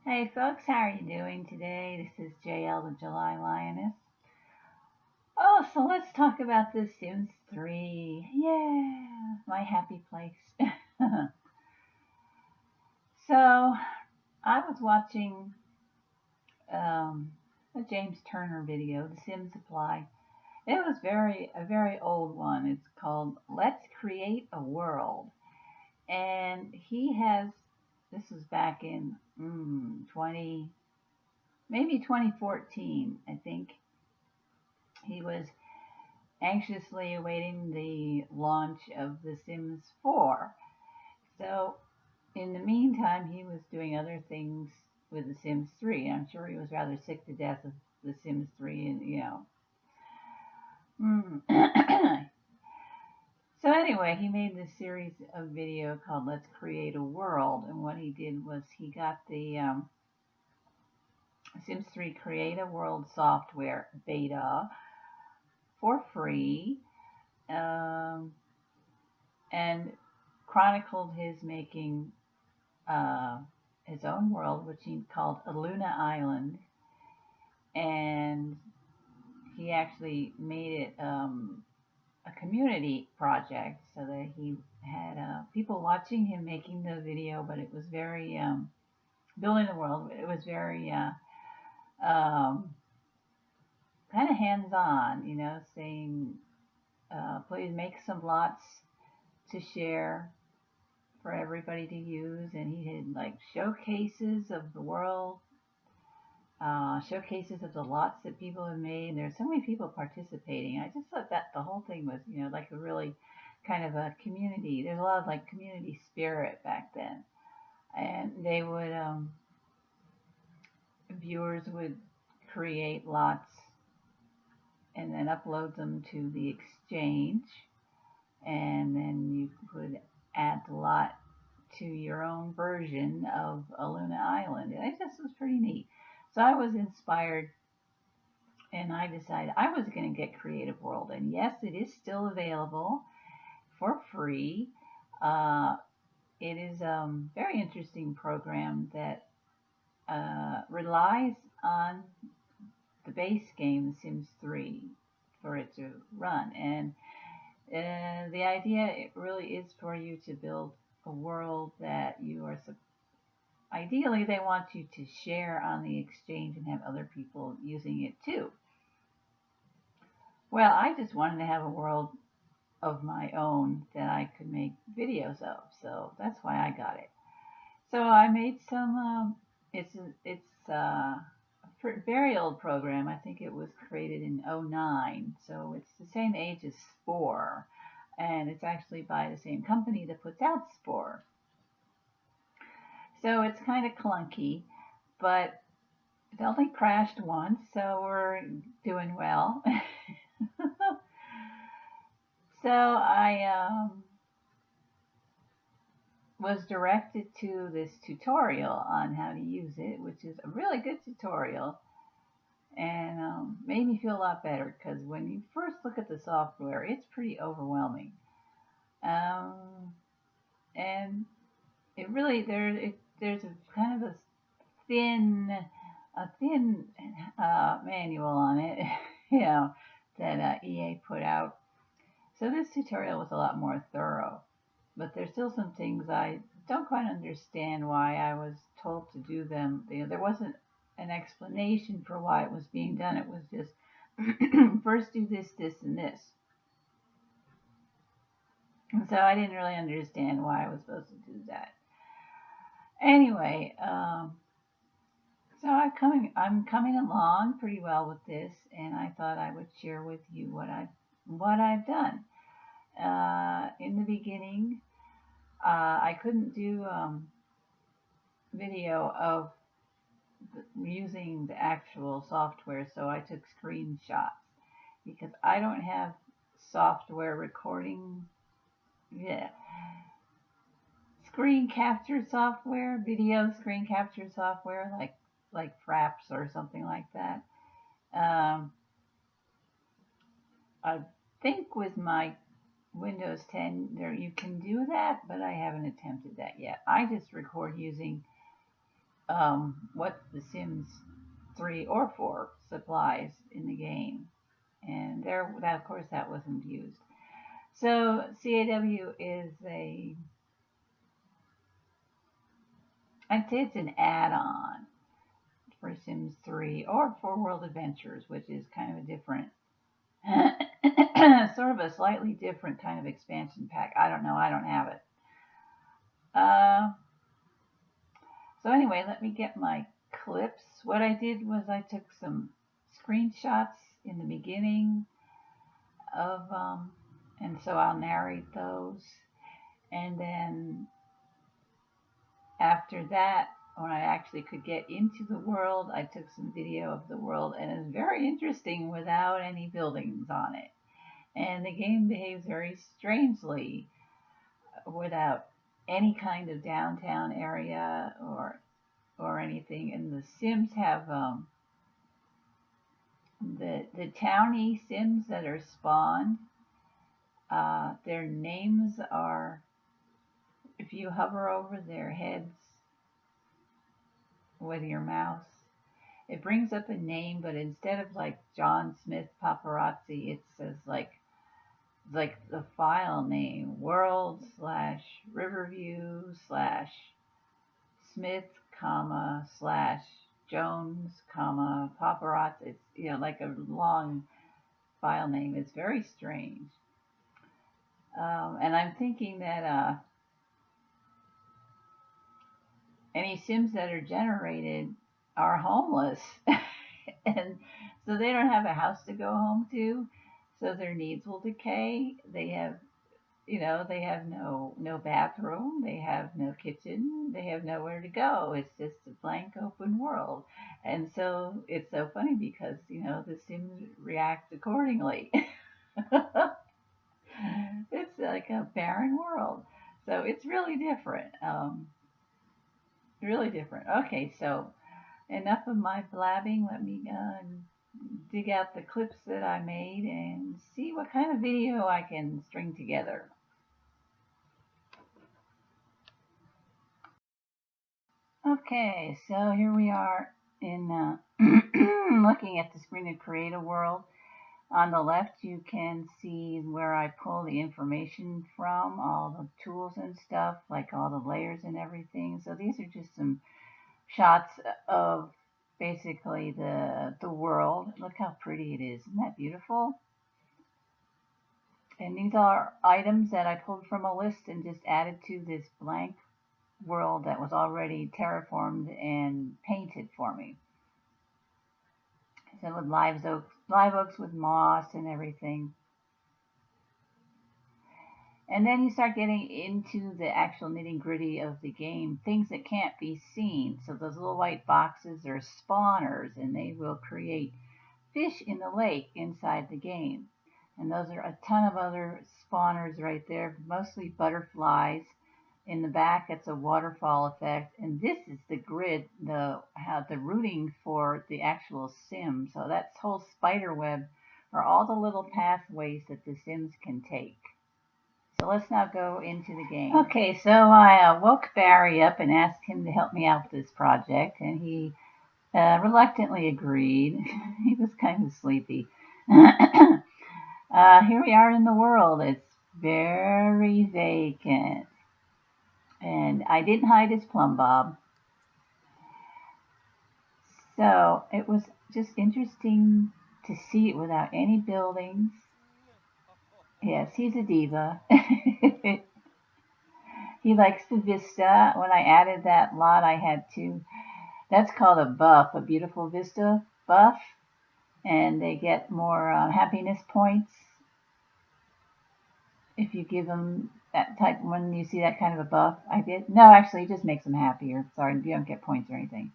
Hey folks, how are you doing today? This is JL the July Lioness. Oh, so let's talk about The Sims 3. Yeah, my happy place. So I was watching um, a James Turner video, The Sims Apply. It was a very old one. It's called Let's Create a World. And he has, this was back in 20, maybe 2014, I think. He was anxiously awaiting the launch of The Sims 4. So, in the meantime, he was doing other things with The Sims 3. I'm sure he was rather sick to death of The Sims 3, and So anyway, he made this series of video called Let's Create a World, and what he did was he got the Sims 3 Create a World software beta for free, um, and chronicled his making uh, his own world, which he called Aluna Island, and he actually made it a community project so that he had people watching him making the video, but it was very building the world. It was very um, kind of hands-on, saying, please make some lots to share for everybody to use, and he had like showcases of the world, showcases of the lots that people have made. And there's so many people participating. I just thought that the whole thing was, like a really kind of a community. There's a lot of like community spirit back then, and they would viewers would create lots and then upload them to the exchange, and then you could add the lot to your own version of Aluna Island. And it just was pretty neat. So I was inspired and I decided I was going to get Creative World. And yes, it is still available for free. Uh, it is a very interesting program that relies on the base game, The Sims 3, for it to run. And the idea it really is for you to build a world that you are ideally they want you to share on the exchange and have other people using it too. Well, I just wanted to have a world of my own that I could make videos of, so that's why I got it. So I made some. It's a very old program. I think it was created in '09, so it's the same age as Spore, and it's actually by the same company that puts out Spore. So it's kind of clunky, but it only crashed once, so we're doing well. So I was directed to this tutorial on how to use it, which is a really good tutorial, and made me feel a lot better because when you first look at the software, it's pretty overwhelming. Um, and it really there's a kind of a thin manual on it, you know, that EA put out. So this tutorial was a lot more thorough, but there's still some things I don't quite understand why I was told to do them. There wasn't an explanation for why it was being done. It was just first do this, this, and this. And so I didn't really understand why I was supposed to do that. Anyway, so I'm coming along pretty well with this, and I thought I would share with you what I've done. In the beginning, I couldn't do video of using the actual software, so I took screenshots because I don't have software recording. Yeah, screen capture software, video screen capture software, like Fraps or something like that. Um, I think with my Windows 10 there you can do that, but I haven't attempted that yet. I just record using what The Sims 3 or 4 supplies in the game. And of course, that wasn't used. So CAW is I'd say it's an add-on for Sims 3 or for World Adventures, which is kind of a different, sort of a slightly different kind of expansion pack. I don't know. I don't have it. So anyway, let me get my clips. What I did was I took some screenshots in the beginning of, and so I'll narrate those. And then after that, when I actually could get into the world, I took some video of the world, and it's very interesting without any buildings on it. And the game behaves very strangely without any kind of downtown area or anything. And the Sims have the towny Sims that are spawned. Their names are, if you hover over their heads with your mouse, it brings up a name, but instead of like John Smith Paparazzi, it says like the file name world/Riverview/Smith, /Jones, paparazzi. It's like a long file name. It's very strange. And I'm thinking that any Sims that are generated are homeless, and so they don't have a house to go home to. So their needs will decay. They have no bathroom. They have no kitchen. They have nowhere to go. It's just a blank open world. And so it's so funny because, the Sims react accordingly. It's like a barren world. So it's really different. Really different. Okay, so enough of my blabbing. Let me dig out the clips that I made and see what kind of video I can string together. Okay, so here we are in looking at the screen to create a world. On the left, you can see where I pull the information from, all the tools and stuff, like all the layers and everything. So these are just some shots of basically the world. Look how pretty it is. Isn't that beautiful? And these are items that I pulled from a list and just added to this blank world that was already terraformed and painted for me. So with live oaks with moss and everything. And then you start getting into the actual nitty-gritty of the game, things that can't be seen. So those little white boxes are spawners, and they will create fish in the lake inside the game. And those are a ton of other spawners right there, mostly butterflies. In the back, it's a waterfall effect, and this is the grid, the routing for the actual sim. So that whole spider web are all the little pathways that the Sims can take. So let's now go into the game. Okay, so I woke Barry up and asked him to help me out with this project, and he reluctantly agreed. He was kind of sleepy. Here we are in the world. It's very vacant. And I didn't hide his plumb bob. So it was just interesting to see it without any buildings. Yes, he's a diva. He likes the vista. When I added that lot, I had to, that's called a buff, a beautiful vista buff. And they get more happiness points if you give them that type, when you see that kind of a buff. I did. No, actually, it just makes them happier. Sorry, you don't get points or anything.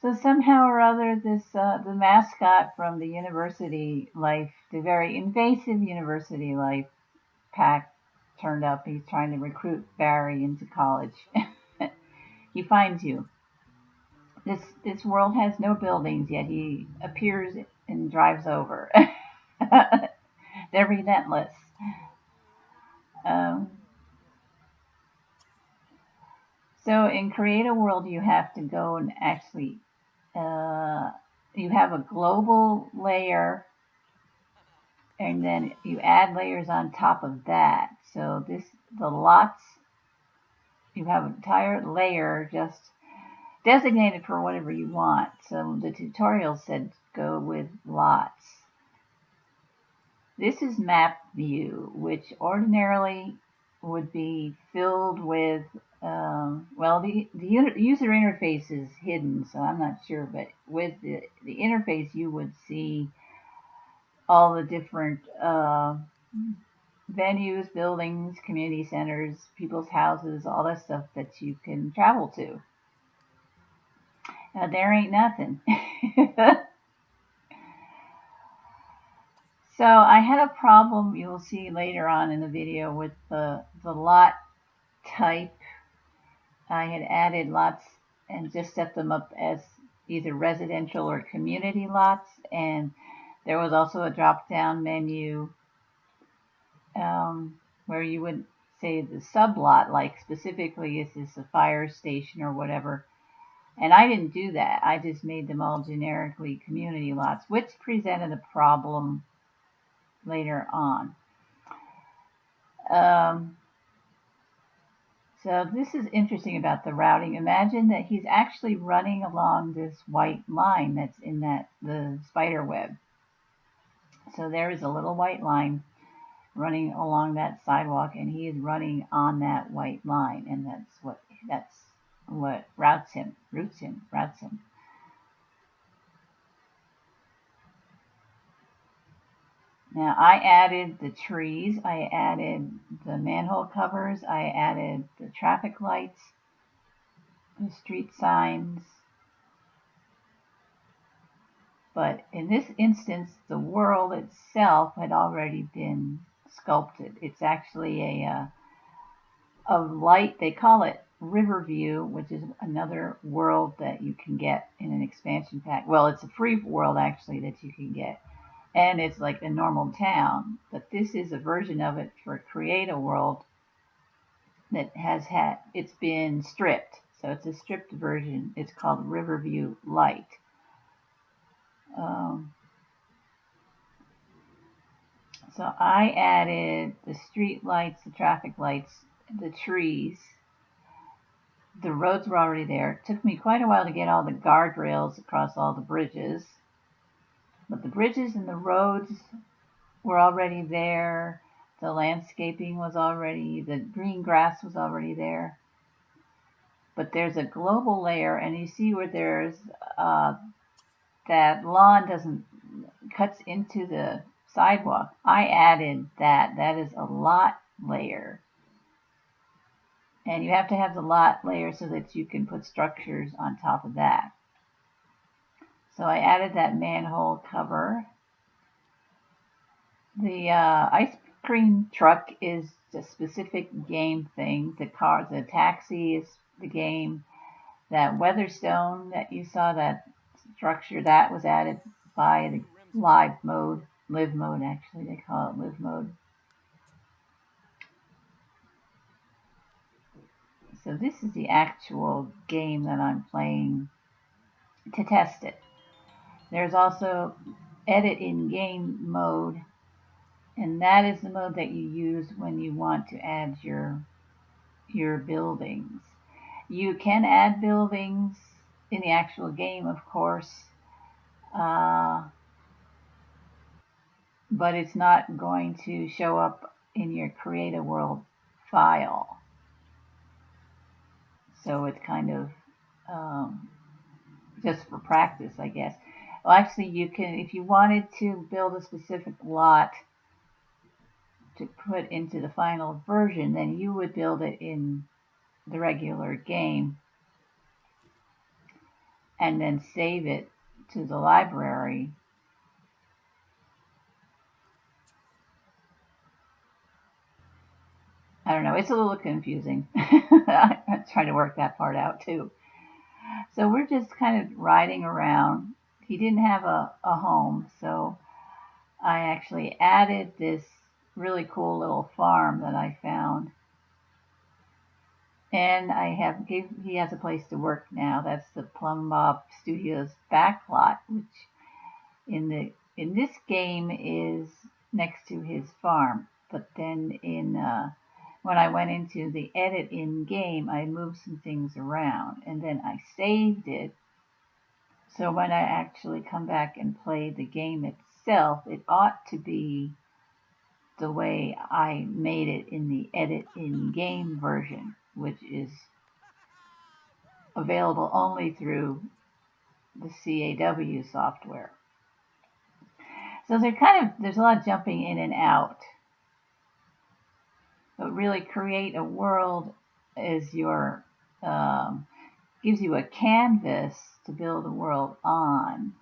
So somehow or other, this the mascot from the University Life, the very invasive University Life pack, turned up. He's trying to recruit Barry into college. He finds you. This world has no buildings, yet he appears and drives over. They're relentless. So in Create a World, you have to go and actually, you have a global layer, and then you add layers on top of that. So the lots, you have an entire layer just designated for whatever you want. So the tutorial said go with lots. This is map view, which ordinarily would be filled with, well, the user interface is hidden, so I'm not sure, but with the interface, you would see all the different venues, buildings, community centers, people's houses, all that stuff that you can travel to. Now, there ain't nothing. So I had a problem, you'll see later on in the video, with the lot type. I had added lots and just set them up as either residential or community lots, and there was also a drop-down menu where you would say the sublot, like specifically is this a fire station or whatever. And I didn't do that. I just made them all generically community lots, which presented a problem later on. So this is interesting about the routing. Imagine that he's actually running along this white line that's in the spider web. So there is a little white line running along that sidewalk, and he is running on that white line, and that's what routes him. Now I added the trees, I added the manhole covers, I added the traffic lights, the street signs. But in this instance, the world itself had already been sculpted. It's actually a light, they call it Riverview, which is another world that you can get in an expansion pack. Well, it's a free world actually that you can get. And it's like a normal town, but this is a version of it for Create a World that it's been stripped. So it's a stripped version. It's called Riverview Light. So I added the street lights, the traffic lights, the trees. The roads were already there. It took me quite a while to get all the guardrails across all the bridges. But the bridges and the roads were already there. The landscaping was already, the green grass was already there. But there's a global layer, and you see where there's that lawn cuts into the sidewalk. I added that. That is a lot layer. And you have to have the lot layer so that you can put structures on top of that. So I added that manhole cover. The ice cream truck is a specific game thing. The taxi is the game. That Weatherstone that you saw, that structure, that was added by the live mode actually, they call it live mode. So this is the actual game that I'm playing to test it. There's also edit in game mode, and that is the mode that you use when you want to add your buildings. You can add buildings in the actual game, of course, but it's not going to show up in your Create a World file. So it's kind of just for practice, I guess. Well, actually, you can, if you wanted to build a specific lot to put into the final version, then you would build it in the regular game and then save it to the library. I don't know, it's a little confusing. I'm trying to work that part out too. So we're just kind of riding around. He didn't have a home, so I actually added this really cool little farm that I found. And he has a place to work now. That's the Plum Bob Studios backlot, which in this game is next to his farm. But then when I went into the edit in game, I moved some things around and then I saved it. So when I actually come back and play the game itself, it ought to be the way I made it in the edit in game version, which is available only through the CAW software. So there's a lot of jumping in and out. But really create a world as your gives you a canvas to build a world on,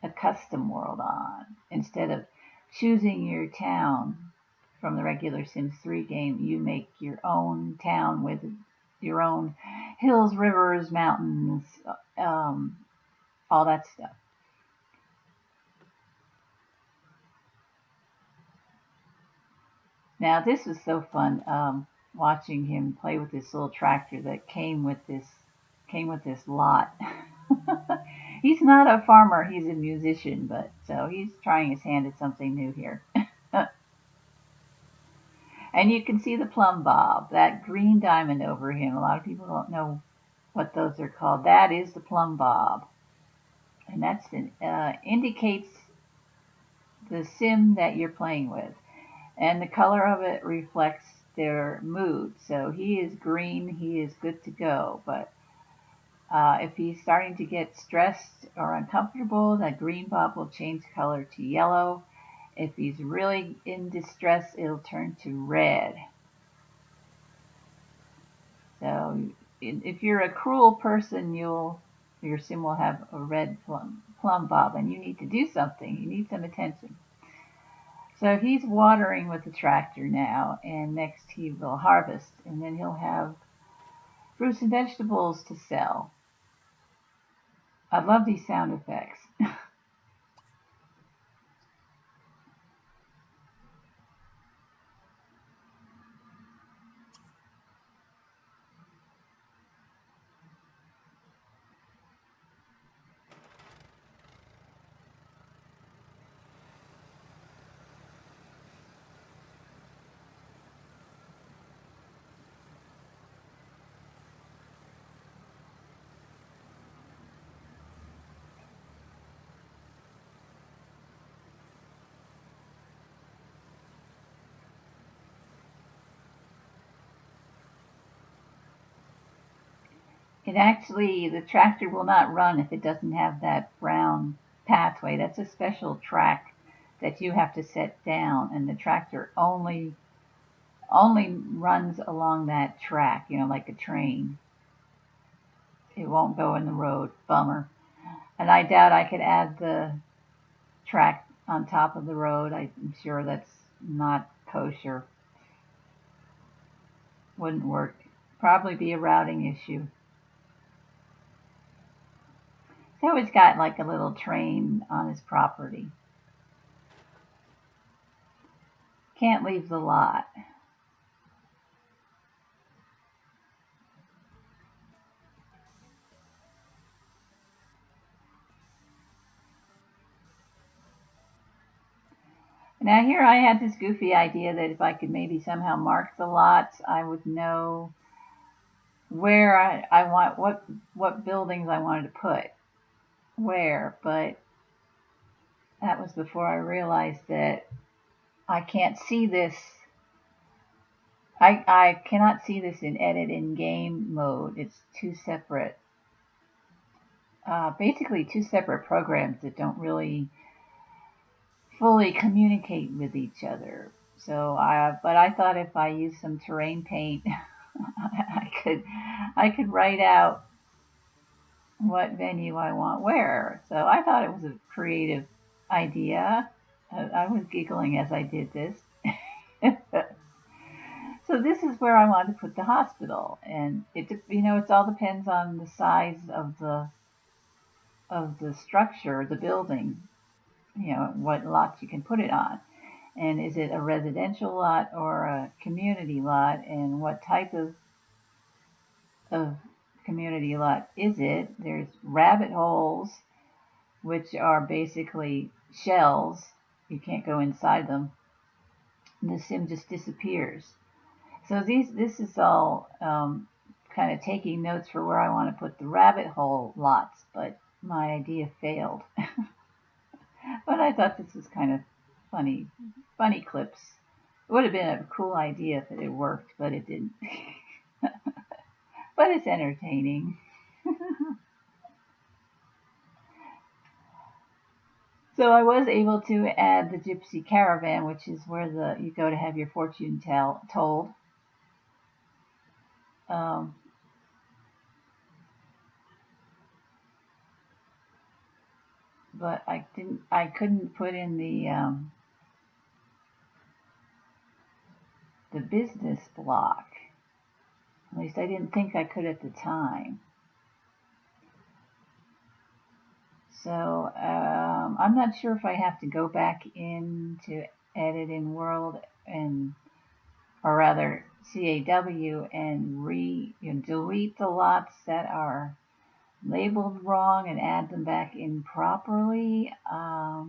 a custom world on, instead of choosing your town from the regular Sims 3 game. You make your own town with your own hills, rivers, mountains, all that stuff. Now this was so fun watching him play with this little tractor that came with this lot. He's not a farmer, he's a musician, but so he's trying his hand at something new here. And you can see the plumb bob, that green diamond over him. A lot of people don't know what those are called. That is the plumb bob. And that's indicates the sim that you're playing with. And the color of it reflects their mood. So he is green, he is good to go. But if he's starting to get stressed or uncomfortable, that green bob will change color to yellow. If he's really in distress, it'll turn to red. So if you're a cruel person, your sim will have a red plumb bob, and you need to do something. You need some attention. So he's watering with the tractor now, and next he will harvest, and then he'll have fruits and vegetables to sell. I love these sound effects. The tractor will not run if it doesn't have that brown pathway. That's a special track that you have to set down, and the tractor only runs along that track, like a train. It won't go in the road. Bummer. And I doubt I could add the track on top of the road. I'm sure that's not kosher. Wouldn't work. Probably be a routing issue. So he's got like a little train on his property. Can't leave the lot. Now here I had this goofy idea that if I could maybe somehow mark the lots, I would know where I want what buildings I wanted to put where, but that was before I realized that I can't see this. I cannot see this in edit in game mode. It's two separate, basically two separate programs that don't really fully communicate with each other. But I thought if I use some terrain paint, I could write out what venue I want where. So I thought it was a creative idea. I was giggling as I did this. So this is where I want to put the hospital, and it all depends on the size of the structure, the building. What lots you can put it on, and is it a residential lot or a community lot, and what type of of community lot is it? There's rabbit holes, which are basically shells. You can't go inside them. And the sim just disappears. So this is all kind of taking notes for where I want to put the rabbit hole lots, but my idea failed. But I thought this was kind of funny clips. It would have been a cool idea if it had worked, but it didn't. But it's entertaining. So I was able to add the Gypsy Caravan, which is where you go to have your fortune told. But I couldn't put in the business block. At least I didn't think I could at the time. So I'm not sure if I have to go back into Edit in World or rather CAW and delete the lots that are labeled wrong and add them back in properly. I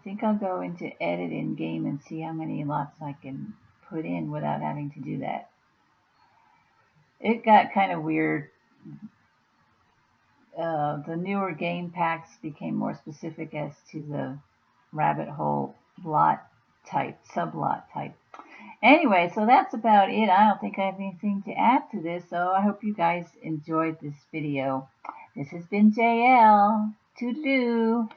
think I'll go into Edit in Game and see how many lots I can put in without having to do that. It got kind of weird. The newer game packs became more specific as to the rabbit hole lot type, sublot type. Anyway, so that's about it. I don't think I have anything to add to this, so I hope you guys enjoyed this video. This has been JL. Toodaloo.